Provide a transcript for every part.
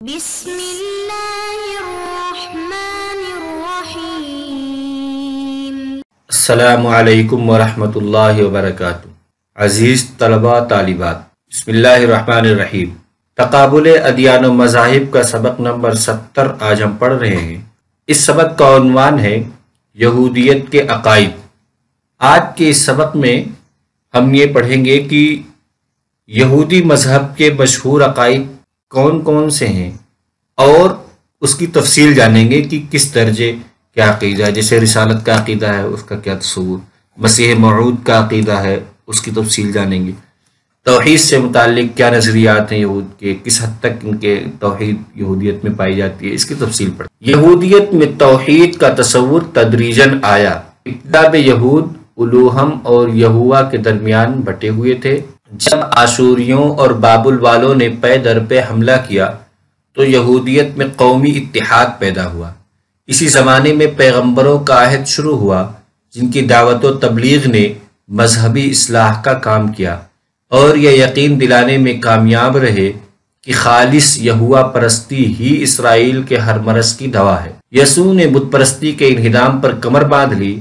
بسم اللہ الرحمن الرحیم۔ السلام علیکم ورحمۃ اللہ وبرکاتہ۔ عزیز طلباء طالبات، بسم اللہ الرحمن الرحیم۔ تقابل ادیان و مذاہب کا سبق نمبر 70 آج ہم پڑھ رہے ہیں۔ اس سبق کا عنوان ہے یہودیت کے عقائد۔ آج کے اس سبق میں ہم یہ پڑھیں گے کہ یہودی مذہب کے مشہور عقائد کون کون سے ہیں اور اس کی تفصیل جانیں گے کہ کس درجے کیا عقیدہ ہے، جیسے رسالت کا عقیدہ ہے اس کا کیا تصور، مسیح موعود کا عقیدہ ہے اس کی تفصیل جانیں گے، توحید سے متعلق کیا نظریات ہیں یہود کے، کس حد تک ان کے توحید یہودیت میں پائی جاتی ہے، اس کی تفصیل پڑھیں۔ یہودیت میں توحید کا تصور تدریجاً آیا۔ ابتدا میں یہود الوہم اور یہوہ کے درمیان بٹے ہوئے تھے۔ جب آشوریوں اور بابل والوں نے پے در پہ حملہ کیا تو یہودیت میں قومی اتحاد پیدا ہوا۔ اسی زمانے میں پیغمبروں کا عہد شروع ہوا جن کی دعوت و تبلیغ نے مذہبی اصلاح کا کام کیا اور یہ یقین دلانے میں کامیاب رہے کہ خالص یہوہ پرستی ہی اسرائیل کے ہر مرض کی دوا ہے۔ یسوع نے بت پرستی کے انہدام پر کمر باندھ لی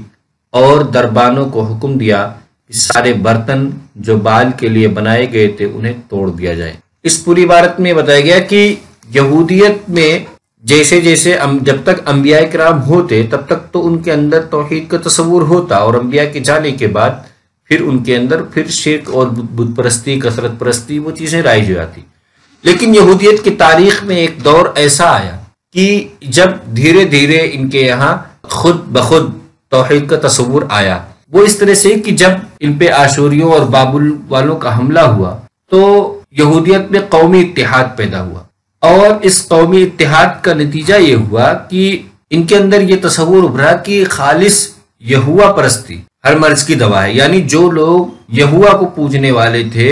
اور دربانوں کو حکم دیا کہ سارے برتن جو بال کے لیے بنائے گئے تھے انہیں توڑ دیا جائے۔ اس پوری عبارت میں بتایا گیا کہ یہودیت میں جیسے جیسے جب تک انبیاء کرام ہوتے تب تک تو ان کے اندر توحید کا تصور ہوتا، اور انبیاء کے جانے کے بعد پھر ان کے اندر پھر شرک اور بت پرستی، کثرت پرستی، وہ چیزیں رائج ہو جاتی۔ لیکن یہودیت کی تاریخ میں ایک دور ایسا آیا کہ جب دھیرے دھیرے ان کے یہاں خود بخود توحید کا تصور آیا۔ وہ اس طرح سے کہ جب ان پہ آشوریوں اور بابل والوں کا حملہ ہوا تو یہودیت میں قومی اتحاد پیدا ہوا، اور اس قومی اتحاد کا نتیجہ یہ ہوا کہ ان کے اندر یہ تصور ابھرا کہ خالص یہوہ پرستی ہر مرض کی دوا ہے، یعنی جو لوگ یہوہ کو پوجنے والے تھے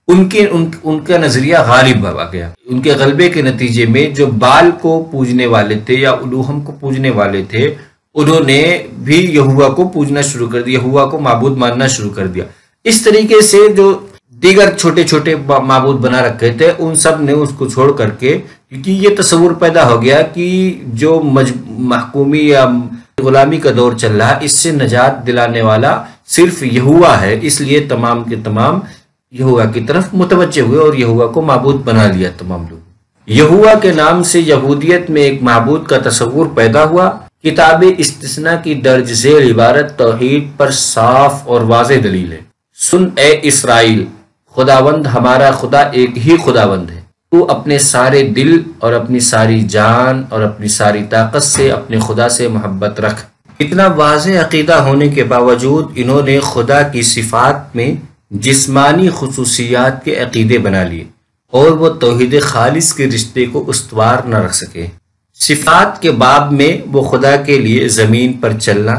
ان کا نظریہ غالب آ گیا۔ ان کے غلبے کے نتیجے میں جو بال کو پوجنے والے تھے یا الوہم کو پوجنے والے تھے انہوں نے بھی یہوہ کو پوجنا شروع کر دیا، یہوہ کو معبود ماننا شروع کر دیا۔ اس طریقے سے جو دیگر چھوٹے چھوٹے معبود بنا رکھے تھے ان سب نے اس کو چھوڑ کر کے، کیونکہ یہ تصور پیدا ہو گیا کہ جو محکومی یا غلامی کا دور چل رہا اس سے نجات دلانے والا صرف یہوہ ہے، اس لیے تمام کے تمام یہوہ کی طرف متوجہ ہوئے اور یہوہ کو معبود بنا لیا تمام لوگ۔ یہوہ کے نام سے یہودیت میں ایک معبود کا تصور پیدا ہوا۔ کتاب استثناء کی درج ذیل عبارت توحید پر صاف اور واضح دلیل ہے۔ سن اے اسرائیل، خداوند ہمارا خدا ایک ہی خداوند ہے، تو اپنے سارے دل اور اپنی ساری جان اور اپنی ساری طاقت سے اپنے خدا سے محبت رکھ۔ اتنا واضح عقیدہ ہونے کے باوجود انہوں نے خدا کی صفات میں جسمانی خصوصیات کے عقیدے بنا لیے اور وہ توحید خالص کے رشتے کو استوار نہ رکھ سکے۔ صفات کے باب میں وہ خدا کے لیے زمین پر چلنا،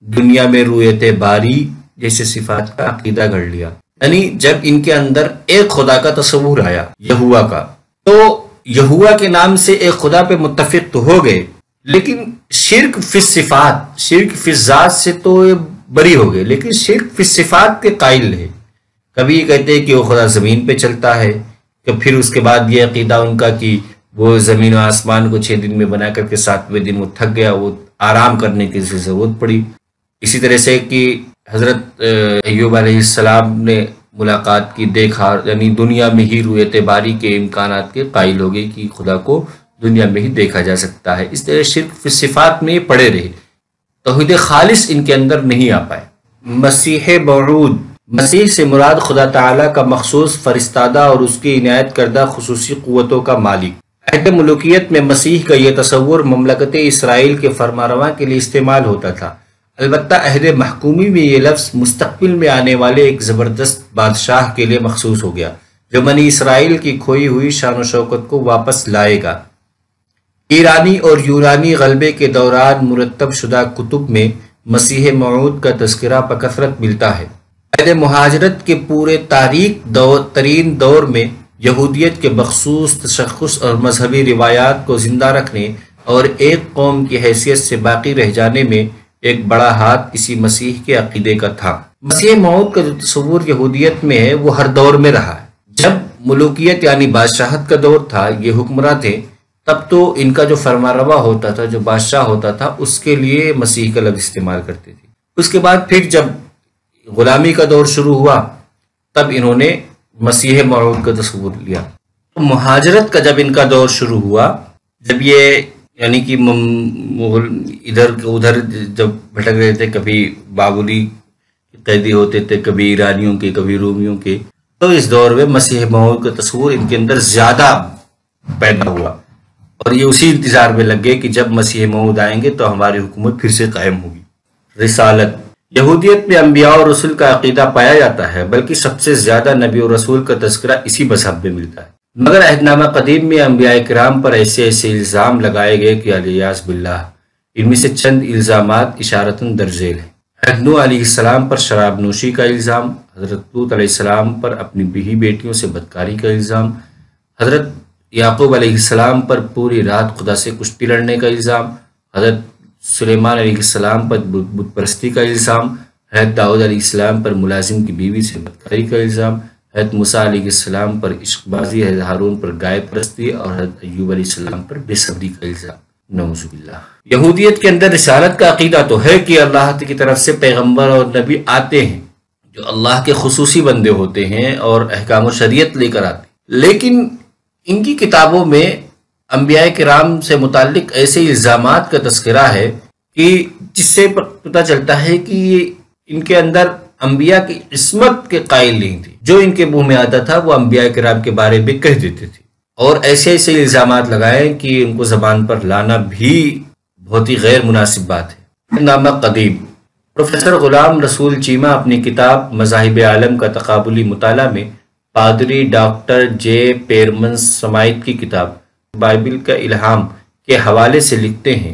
دنیا میں رویت باری جیسے صفات کا عقیدہ گھڑ لیا۔ یعنی جب ان کے اندر ایک خدا کا تصور آیا یہوہ کا، تو یہوہ کے نام سے ایک خدا پہ متفق تو ہو گئے، لیکن شرک فی الصفات، شرک فی الذات سے تو یہ بری ہو گئے، لیکن شرک فی الصفات کے قائل رہے۔ کبھی کہتے ہیں کہ وہ خدا زمین پہ چلتا ہے، کہ پھر اس کے بعد یہ عقیدہ ان کا کہ وہ زمین و آسمان کو 6 دن میں بنا کر کے 7ویں دن وہ تھک گیا، وہ آرام کرنے کی ضرورت پڑی۔ اسی طرح سے کہ حضرت ایوب علیہ السلام نے ملاقات کی، دیکھا، یعنی دنیا میں ہی رویت باری کے امکانات کے قائل ہو گئے کہ خدا کو دنیا میں ہی دیکھا جا سکتا ہے۔ اس طرح شرک فی صفات میں پڑے رہے، توحید خالص ان کے اندر نہیں آ پائے۔ مسیح موعود، مسیح سے مراد خدا تعالیٰ کا مخصوص فرستادہ اور اس کی عنایت کردہ خصوصی قوتوں کا مالک۔ عہد ملوکیت میں مسیح کا یہ تصور مملکت اسرائیل کے فرمانرواں کے لیے استعمال ہوتا تھا، البتہ عہد محکومی میں یہ لفظ مستقبل میں آنے والے ایک زبردست بادشاہ کے لیے مخصوص ہو گیا جو بنی اسرائیل کی کھوئی ہوئی شان و شوکت کو واپس لائے گا۔ ایرانی اور یونانی غلبے کے دوران مرتب شدہ کتب میں مسیح موعود کا تذکرہ بکثرت ملتا ہے۔ عہد مہاجرت کے پورے تاریک ترین دور میں یہودیت کے مخصوص تشخص اور مذہبی روایات کو زندہ رکھنے اور ایک قوم کی حیثیت سے باقی رہ جانے میں ایک بڑا ہاتھ اسی مسیح کے عقیدے کا تھا۔ مسیح موعود کا جو تصور یہودیت میں ہے وہ ہر دور میں رہا ہے۔ جب ملوکیت یعنی بادشاہت کا دور تھا، یہ حکمراں تھے تب تو ان کا جو فرمانروا ہوتا تھا، جو بادشاہ ہوتا تھا، اس کے لیے مسیح کا لفظ استعمال کرتے تھے۔ اس کے بعد پھر جب غلامی کا دور شروع ہوا تب انہوں نے مسیح موعود کا تصور لیا۔ مہاجرت کا جب ان کا دور شروع ہوا، جب یہ یعنی کہ ادھر ادھر جب بھٹک رہے تھے، کبھی بابلی قیدی ہوتے تھے، کبھی ایرانیوں کے، کبھی رومیوں کے، تو اس دور میں مسیح موعود کا تصور ان کے اندر زیادہ پیدا ہوا، اور یہ اسی انتظار میں لگ گئے کہ جب مسیح موعود آئیں گے تو ہماری حکومت پھر سے قائم ہوگی۔ رسالت، یہودیت میں انبیاء اور رسول کا عقیدہ پایا جاتا ہے، بلکہ سب سے زیادہ نبی اور رسول کا تذکرہ اسی مذہب میں ملتا ہے، مگر عہد نامہ قدیم میں انبیاء کرام پر ایسے الزام لگائے گئے کہ علیہ باللہ، ان میں سے چند الزامات اشارتاً درج ذیل ہیں۔ حضرت نوح علیہ السلام پر شراب نوشی کا الزام، حضرت لوط علیہ السلام پر اپنی بیوی بیٹیوں سے بدکاری کا الزام، حضرت یعقوب علیہ السلام پر پوری رات خدا سے کشتی لڑنے کا الزام، حضرت سلیمان علیہ السلام پر بت پرستی کا الزام، حضرت داؤد علیہ السلام پر ملازم کی بیوی سے بدکاری کا الزام، حضرت موسیٰ علیہ السلام پر عشق بازی، حضرت ہارون پر گائے پرستی، اور حضرت ایوب علیہ السلام پر بے صبری کا الزام۔ نعوذ باللہ۔ یہودیت کے اندر رسالت کا عقیدہ تو ہے کہ اللہ کی طرف سے پیغمبر اور نبی آتے ہیں جو اللہ کے خصوصی بندے ہوتے ہیں اور احکام و شریعت لے کر آتے ہیں، لیکن ان کی کتابوں میں انبیاء کرام سے متعلق ایسے الزامات کا تذکرہ ہے کہ جس سے پتہ چلتا ہے کہ ان کے اندر انبیاء کی عصمت کے قائل نہیں تھے، جو ان کے منہ میں آتا تھا وہ انبیاء کرام کے بارے میں کہہ دیتے تھے، اور ایسے ایسے الزامات لگائے کہ ان کو زبان پر لانا بھی بہت ہی غیر مناسب بات ہے۔ نامہ قدیم، پروفیسر غلام رسول چیمہ اپنی کتاب مذاہب عالم کا تقابلی مطالعہ میں پادری ڈاکٹر جے پیرمن سمائٹ کی کتاب بائبل کا الہام کے حوالے سے لکھتے ہیں،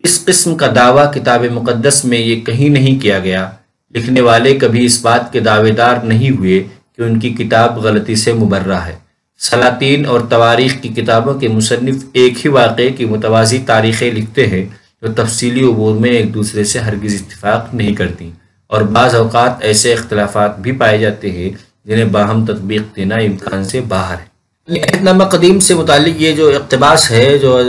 اس قسم کا دعویٰ کتاب مقدس میں یہ کہیں نہیں کیا گیا، لکھنے والے کبھی اس بات کے دعوے دار نہیں ہوئے کہ ان کی کتاب غلطی سے مبرہ ہے۔ سلاطین اور تواریخ کی کتابوں کے مصنف ایک ہی واقعے کی متوازی تاریخیں لکھتے ہیں جو تفصیلی امور میں ایک دوسرے سے ہرگز اتفاق نہیں کرتی، اور بعض اوقات ایسے اختلافات بھی پائے جاتے ہیں جنہیں باہم تطبیق دینا امکان سے باہر ہے۔ عہد نامہ قدیم سے متعلق یہ جو اقتباس ہے جو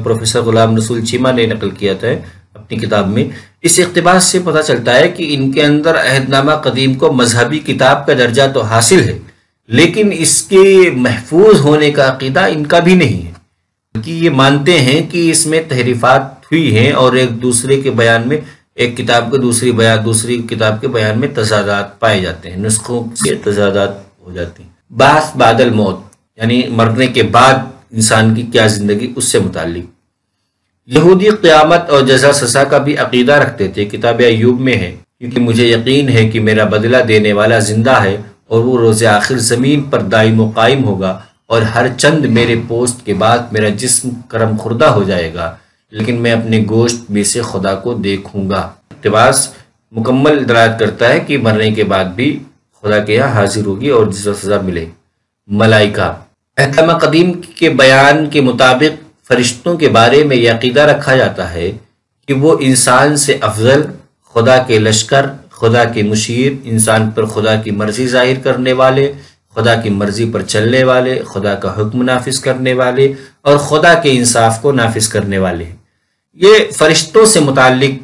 پروفیسر غلام رسول چیمہ نے نقل کیا تھا اپنی کتاب میں، اس اقتباس سے پتہ چلتا ہے کہ ان کے اندر عہد نامہ قدیم کو مذہبی کتاب کا درجہ تو حاصل ہے، لیکن اس کے محفوظ ہونے کا عقیدہ ان کا بھی نہیں ہے، بلکہ یہ مانتے ہیں کہ اس میں تحریفات ہوئی ہیں اور ایک دوسرے کے بیان میں، ایک کتاب کے دوسری کتاب کے بیان میں تضادات پائے جاتے ہیں، نسخوں سے تضادات ہو جاتے ہیں۔ بعث بعد الموت، یعنی مرنے کے بعد انسان کی کیا زندگی، اس سے متعلق یہودی قیامت اور جزا سزا کا بھی عقیدہ رکھتے تھے۔ کتاب ایوب میں ہے، کیونکہ مجھے یقین ہے کہ میرا بدلہ دینے والا زندہ ہے اور وہ روز آخر زمین پر دائم و قائم ہوگا، اور ہر چند میرے پوست کے بعد میرا جسم کرم خوردہ ہو جائے گا، لیکن میں اپنے گوشت میں سے خدا کو دیکھوں گا۔ اقتباس مکمل دلالت کرتا ہے کہ مرنے کے بعد بھی خدا کے یہاں حاضر ہوگی اور جزا سزا ملے۔ ملائکہ، عہد نامہ قدیم کے بیان کے مطابق فرشتوں کے بارے میں یہ عقیدہ رکھا جاتا ہے کہ وہ انسان سے افضل، خدا کے لشکر، خدا کے مشیر، انسان پر خدا کی مرضی ظاہر کرنے والے، خدا کی مرضی پر چلنے والے، خدا کا حکم نافذ کرنے والے اور خدا کے انصاف کو نافذ کرنے والے ہیں۔ یہ فرشتوں سے متعلق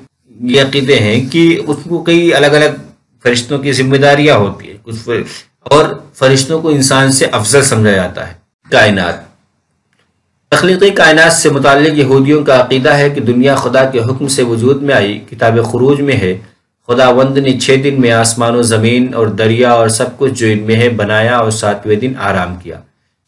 یہ عقیدے ہیں کہ اس کو کئی الگ الگ فرشتوں کی ذمہ داریاں ہوتی ہیں، اور فرشتوں کو انسان سے افضل سمجھا جاتا ہے۔ کائنات، تخلیقی کائنات سے متعلق یہودیوں کا عقیدہ ہے کہ دنیا خدا کے حکم سے وجود میں آئی۔ کتاب خروج میں ہے، خداوند نے 6 دن میں آسمان و زمین اور دریا اور سب کچھ جو ان میں ہے بنایا، اور 7ویں دن آرام کیا۔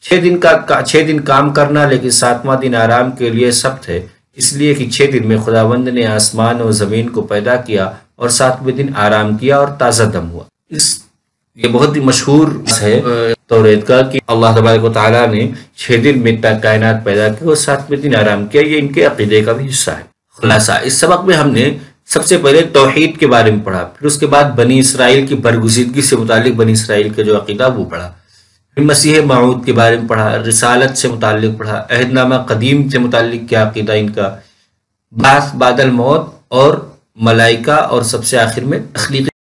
6 دن کام کرنا، لیکن 7واں دن آرام کے لیے سبت ہے، اس لیے کہ 6 دن میں خداوند نے آسمان اور زمین کو پیدا کیا اور 7ویں دن آرام کیا اور تازہ دم ہوا۔ یہ بہت ہی مشہور ہے توریت کا کہ اللہ تبارک و تعالیٰ نے 6 دن میں کائنات پیدا کی اور 7ویں دن آرام کیا۔ یہ ان کے عقیدے کا بھی حصہ ہے۔ خلاصہ، اس سبق میں ہم نے سب سے پہلے توحید کے بارے میں پڑھا، پھر اس کے بعد بنی اسرائیل کی برگزیدگی سے متعلق بنی اسرائیل کا جو عقیدہ وہ پڑھا، پھر مسیح موعود کے بارے میں پڑھا، رسالت سے متعلق پڑھا، عہد نامہ قدیم سے متعلق کیا عقیدہ ان کا، بعث بعد الموت اور ملائکہ، اور سب سے آخر میں تخلیقی